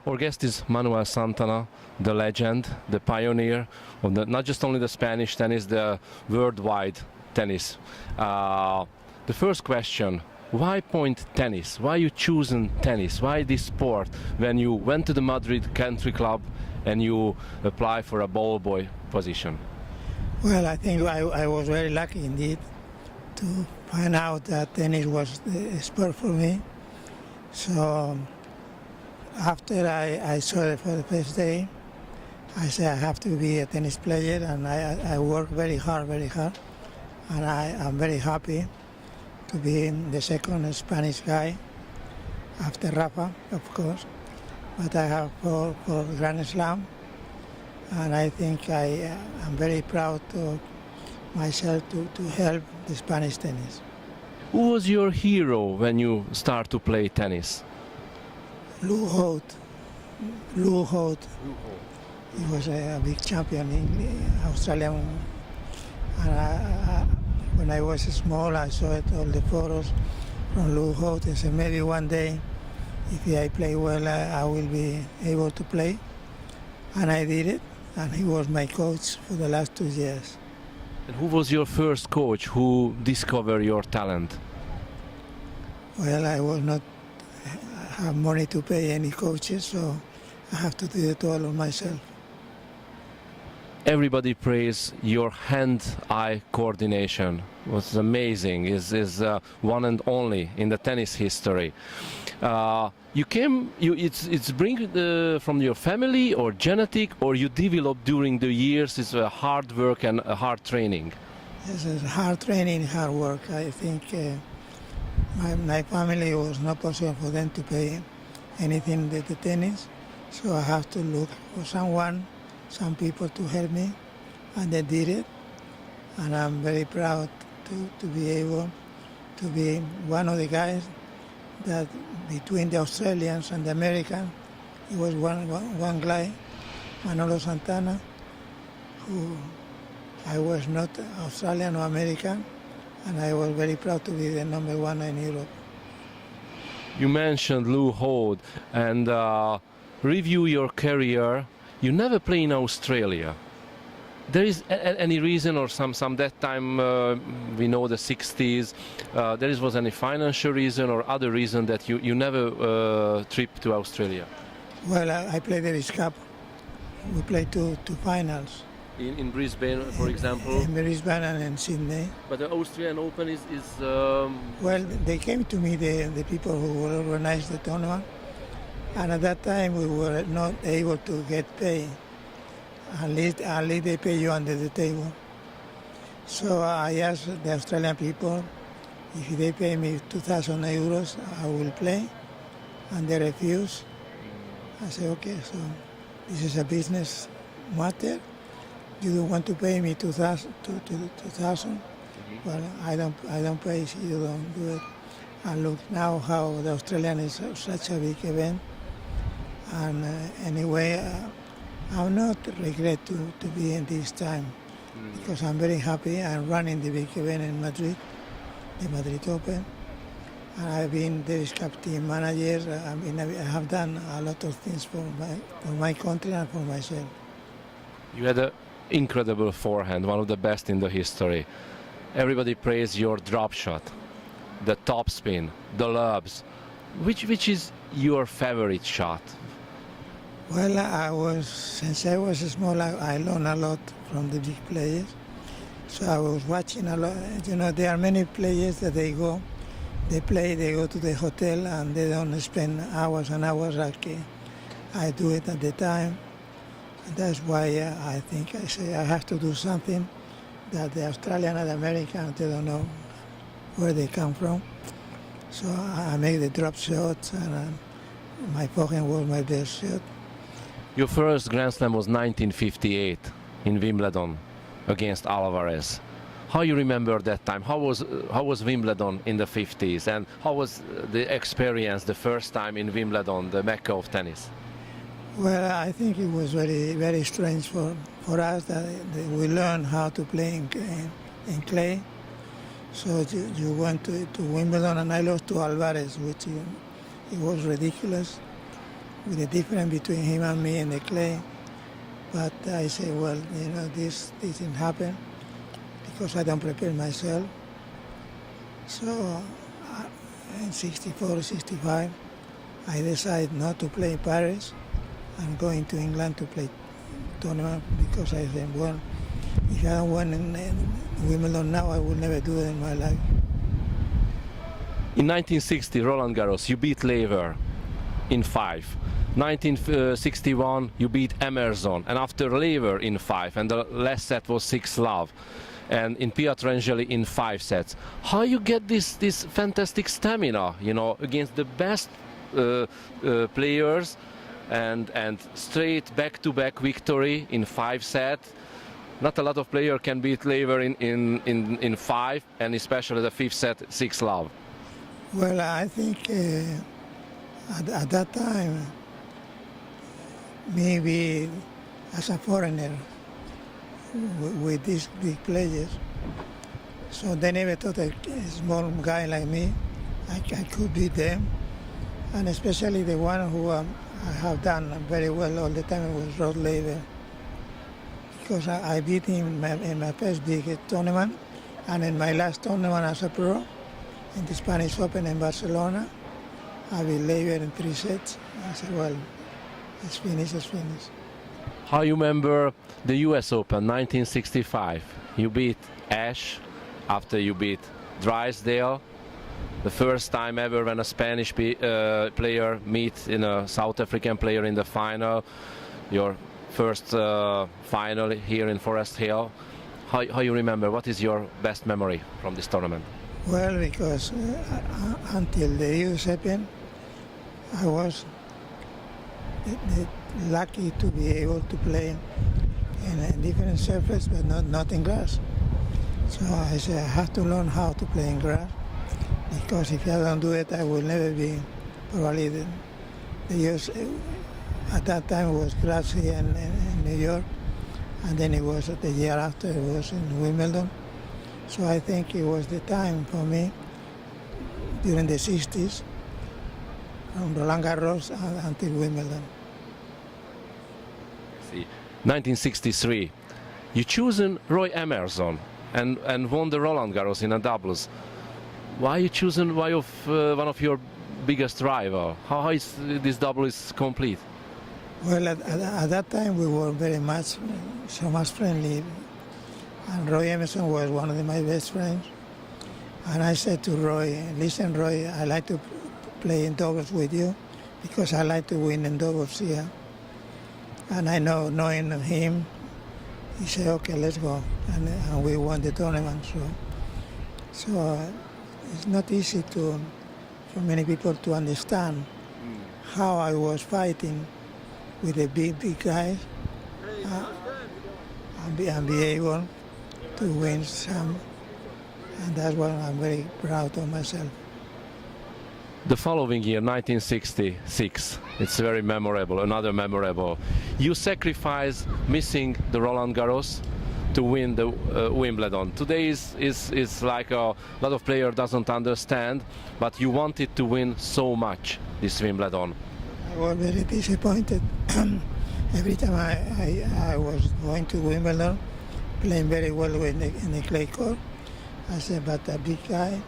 Our guest is Manuel Santana, the legend, the pioneer of not just only the Spanish tennis, the worldwide tennis. The first question, why point tennis? Why you chosen tennis? Why this sport when you went to the Madrid country club and you apply for a ball boy position? Well, I think I was very lucky indeed to find out that tennis was the sport for me. So after I saw it for the first day, I said I have to be a tennis player, and I worked very hard, and I'm very happy to be the second Spanish guy after Rafa, of course. But I have four Grand Slam, and I think I'm very proud of myself to help the Spanish tennis. Who was your hero when you start to play tennis? Lou Holt. He was a big champion in Australian. And when I was small, I saw all the photos from Lou Holt. I said maybe one day, if I play well, I will be able to play. And I did it. And he was my coach for the last 2 years. And who was your first coach who discovered your talent? Well, I was not have money to pay any coaches, so I have to do it all on myself. Everybody praised your hand-eye coordination. It was amazing. Is one and only in the tennis history. It's bring from your family or genetic, or you developed during the years. It's hard work and hard training. Yes, it's hard training, hard work. I think my family was not possible for them to pay anything with the tennis, so I have to look for some people to help me, and they did it. And I'm very proud to be able to be one of the guys that between the Australians and the Americans, it was one guy, Manuel Santana, who I was not Australian or American, and I was very proud to be the number one in Europe. You mentioned Lou Holt, and review your career. You never play in Australia. There is any reason, or some that time we know the 60s. Was any financial reason or other reason that you never trip to Australia? Well, I played the Davis Cup. We played two finals. In Brisbane, for example. In Brisbane and in Sydney. But the Australian Open is. Well, they came to me, the people who organized the tournament, and at that time we were not able to get paid. At least they pay you under the table. So I asked the Australian people, if they pay me 2,000 euros, I will play, and they refused. I said, okay, so this is a business matter. You don't want to pay me 2,000? Well, I don't pay if you don't do it. And look now how the Australian is such a big event. And anyway, I'm not regret to be in this time, because I'm very happy. I'm running the big event in Madrid, the Madrid Open. And I've been the Cup team manager. I have done a lot of things for my country and for myself. You had an incredible forehand, one of the best in the history. Everybody praised your drop shot, the top spin, the lobs. Which is your favorite shot? Well, since I was small, I learned a lot from the big players. So I was watching a lot. You know, there are many players that they go to the hotel, and they don't spend hours and hours like I do it at the time. And that's why I think I say I have to do something that the Australian and the American, they don't know where they come from. So I make the drop shots, and my forehand was my best shot. Your first Grand Slam was 1958 in Wimbledon against Alvarez. How you remember that time? How was Wimbledon in the 50s, and how was the experience the first time in Wimbledon, the Mecca of tennis? Well, I think it was very, very strange for us that we learned how to play in clay. So you went to Wimbledon, and I lost to Alvarez, which it was ridiculous. with the difference between him and me in the clay. But I say, well, this didn't happen because I don't prepare myself. So in 64, 65, I decided not to play in Paris and going to England to play tournament because I said, well, if I don't win in Wimbledon now, I will never do it in my life. In 1960, Roland Garros, you beat Lever in 5. 1961, you beat Emerson, and after Lever in 5, and the last set was 6-love. And in Pietrangeli in 5 sets. How you get this fantastic stamina, against the best players, and straight back-to-back victory in 5 sets. Not a lot of players can beat Lever in 5, and especially the 5th set 6-love. Well, I think at that time, maybe as a foreigner, with these big players. So they never thought a small guy like me, I could beat them. And especially the one who I have done very well all the time was Rod Laver. Because I beat him in my first big tournament and in my last tournament as a pro in the Spanish Open in Barcelona. I beat Laver in 3 sets. I said, well, it's finished, it's finished. How you remember the US Open 1965? You beat Ash after you beat Drysdale. The first time ever when a Spanish player meets a South African player in the final. Your first final here in Forest Hill. How you remember? What is your best memory from this tournament? Well, because until the US Open, I was lucky to be able to play in a different surface, but not in grass. So I said I have to learn how to play in grass, because if I don't do it, I will never be probably the US. At that time it was grass here in New York, and then it was the year after it was in Wimbledon. So I think it was the time for me during the 60s, from Roland Garros until Wimbledon. 1963, you chosen Roy Emerson and won the Roland Garros in a doubles. Why you chosen one of your biggest rival? How is this double is complete? Well, at that time we were so much friendly, and Roy Emerson was one of my best friends. And I said to Roy, listen, Roy, I like to play in doubles with you because I like to win in doubles here. And I know, knowing him, he said, okay, let's go. And we won the tournament. So it's not easy for many people to understand how I was fighting with the big guys and be able to win some. And that's why I'm very proud of myself. The following year, 1966, it's very memorable, another memorable. You sacrificed missing the Roland Garros to win the Wimbledon. Today is like a lot of players doesn't understand, but you wanted to win so much this Wimbledon. I was very disappointed. Every time I was going to Wimbledon, playing very well in the clay court, I said, but a big guy,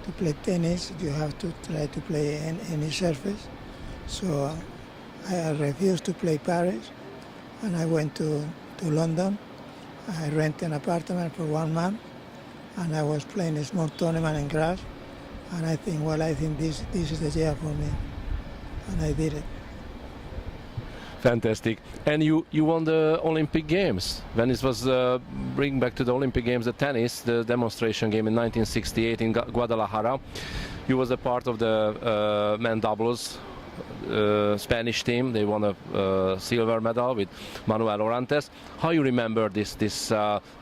to play tennis, you have to try to play any surface. So I refused to play Paris, and I went to London. I rented an apartment for 1 month, and I was playing a small tournament in grass. And I think, this is the year for me, and I did it. Fantastic. And you won the Olympic Games. When it was bring back to the Olympic Games, the tennis, the demonstration game in 1968 in Guadalajara. You was a part of the men doubles Spanish team. They won a silver medal with Manuel Orantes. How you remember this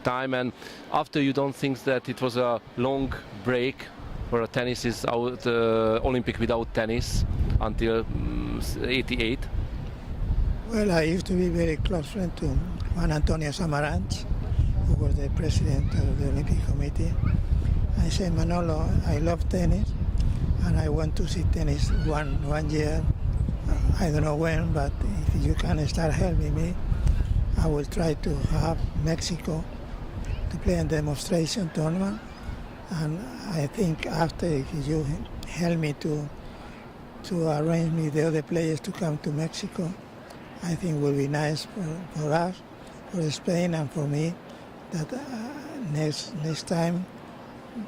time? And after, you don't think that it was a long break for a tennis is out Olympic without tennis until 88? Well, I used to be very close friend to Juan Antonio Samaranch, who was the president of the Olympic Committee. I said, Manolo, I love tennis, and I want to see tennis one year I don't know when, but if you can start helping me, I will try to have Mexico to play a demonstration tournament. And I think after, if you help me to arrange me the other players to come to Mexico, I think it will be nice for us, for Spain, and for me, that next time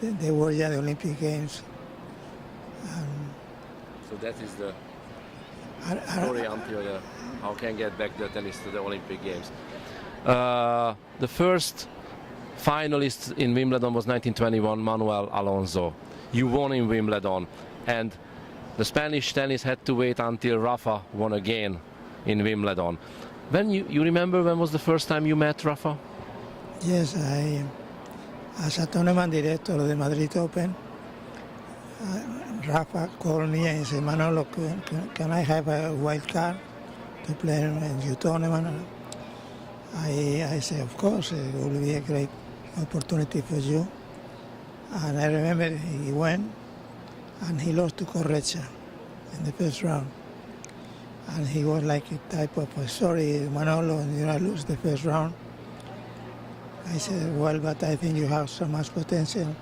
they were the Olympic Games. So that is the story until how can get back the tennis to the Olympic Games. The first finalist in Wimbledon was 1921, Manuel Alonso. You won in Wimbledon, and the Spanish tennis had to wait until Rafa won again in Wimbledon. When you remember when was the first time you met Rafa? Yes, as a tournament director of the Madrid Open, Rafa called me and said, Manolo, can I have a wild card to play in your tournament? I said, of course, it will be a great opportunity for you. And I remember he went and he lost to Correcha in the first round. And he was like a type of, sorry, Manolo, I lose the first round. I said, well, but I think you have so much potential.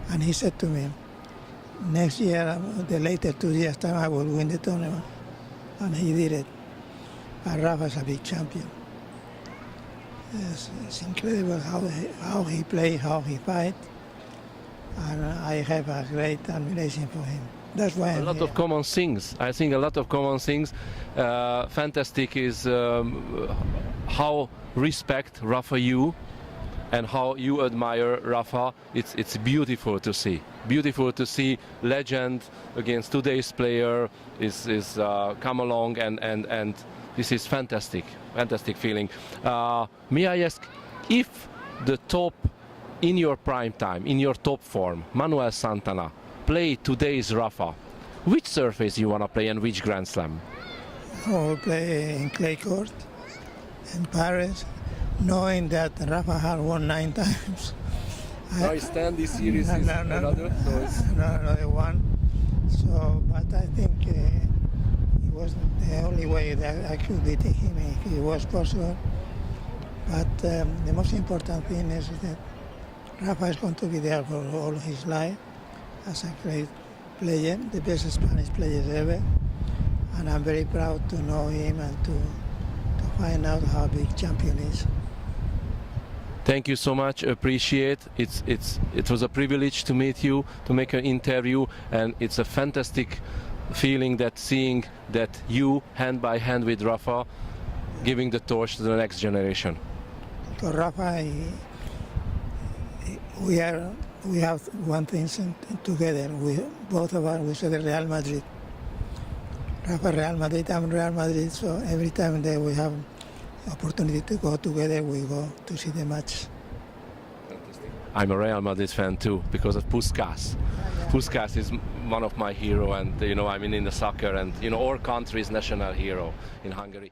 And he said to me, next year, the later 2 years time, I will win the tournament. And he did it. And Rafa's a big champion. It's incredible how he plays, how he fights. And I have a great admiration for him. That's why a lot of common things. I think a lot of common things. Fantastic is how respect Rafa you and how you admire Rafa. It's beautiful to see. Beautiful to see legend against today's player is come along, and this is fantastic feeling. May I ask, if the top in your prime time, in your top form, Manuel Santana, play today's Rafa, which surface you want to play and which Grand Slam? I will play in clay court in Paris, knowing that Rafa had won 9 times. I stand this series is another, so it's another one. So, but I think it was the only way that I could beat him if it was possible. But the most important thing is that Rafa is going to be there for all his life as a great player, the best Spanish player ever. And I'm very proud to know him and to find out how big champion is. Thank you so much. Appreciate it was a privilege to meet you, to make an interview, and it's a fantastic feeling that seeing that you hand by hand with Rafa giving the torch to the next generation. For Rafa, we have one thing together. Both of us, we say the Real Madrid. Rafa Real Madrid, I'm Real Madrid, so every time that we have opportunity to go together, we go to see the match. I'm a Real Madrid fan too, because of Puskás. Puskás is one of my heroes, and I'm in the soccer, and our country's national hero in Hungary.